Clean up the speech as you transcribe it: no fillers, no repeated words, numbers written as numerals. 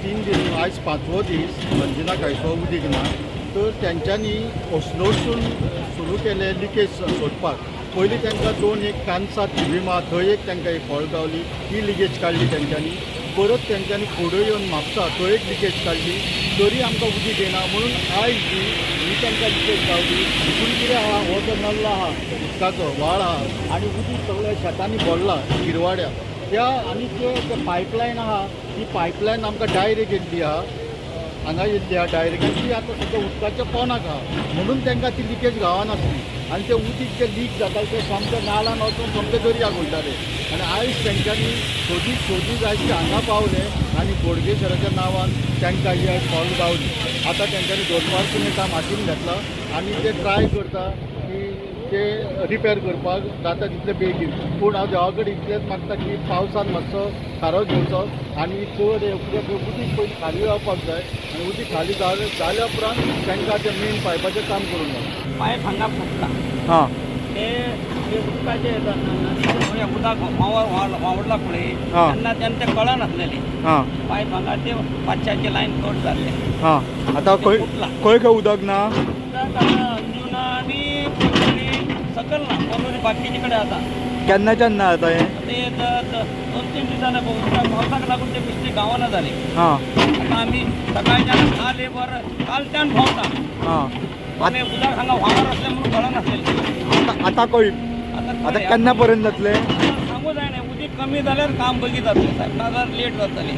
3 दीस आज 5वो दीस मंजुना कांयचो उदीक ना. तर तेंच्यांनी ओस्लोसून सुरू केले लिकेज सोडपाक. पयलीं तांकां 2 कानसा थिवीमा थंय एक तांकां एक फॉल्ट गावली, ती लिकेज काडली तेंच्यांनी. परत तेंच्यांनी फुडें येवन म्हापसा थंय एक लिकेज काडली, तरी आमकां उदीक येना. म्हणून आयज ही तांकां लिकेज गावली. पूण कितें आहा, हो जो नल्लो आहा उदकाचो व्हाळ आहा आनी उदीक सगळ्या शेतांनी भरला गिरवाड्या त्या. आनी ते पायपलायन आहा, ती पायपलायन आमकां डायरेक्ट येयल्ली आहा, हांगा येयल्ली आहा डायरेक्ट. आनी ती आतां सद्या उदकाच्या पोंदाक आहा, म्हणून तांकां ती लिकेज गावनासली. आनी तें उदीक जें लीक जातालें तें सामकें नाल्यान वचून सामकें दर्याक वयतालें. आनी आयज तेंच्यांनी सोदीत आयज ते हांगा पावले आनी बोडगेश्वराच्या नांवान तांकां ही आयज फॉल्ट गावली. आतां तेंच्यांनी दनपारसून एक काम हातीन घेतला आनी ते ट्राय करता की ते रिपेर करपाक जाता तितले बेगीन. पूण हांव देवा कडेन इतलेंच मागता की पावसान मातसो थारो घेवचो आनी चड उदीक पयलीं खाली जावपाक जाय. आनी उदीक खाली जाल्या उपरांत तांकां तें मेन पायपाचें काम करूंक जाय. पायप हांगा फुटला. हां ते उदकाचे उदक वावरला फुडें तेन्ना तेन्ना तें कळनासलेलें. हां पायप हांगा ते पांचशाची लायन कट जाल्ले. हां आतां खंय खंय उदक ना? उदक आतां अंजुना आनी सकल ना कोणूय बाकीचे कडेन आतां. केन्नाच्यान ना आतां हें? ते 2-3 दीस जाले उदकाक पावसाक लागून ते बिश्टी गावना जाली. हां आतां आमी सकाळच्यान हा लेबर कालच्यान भोंवता. हां आनी उदक हांगा व्हांवर आसलें म्हणून कळनासलेलें. आतां कळ्ळी. आतां केन्ना पर्यंत जातलें? सांगू जाय न्ही, उदीक कमी जाल्यार काम बेगीन जातलें साहेब, नाजाल्यार लेट जातली.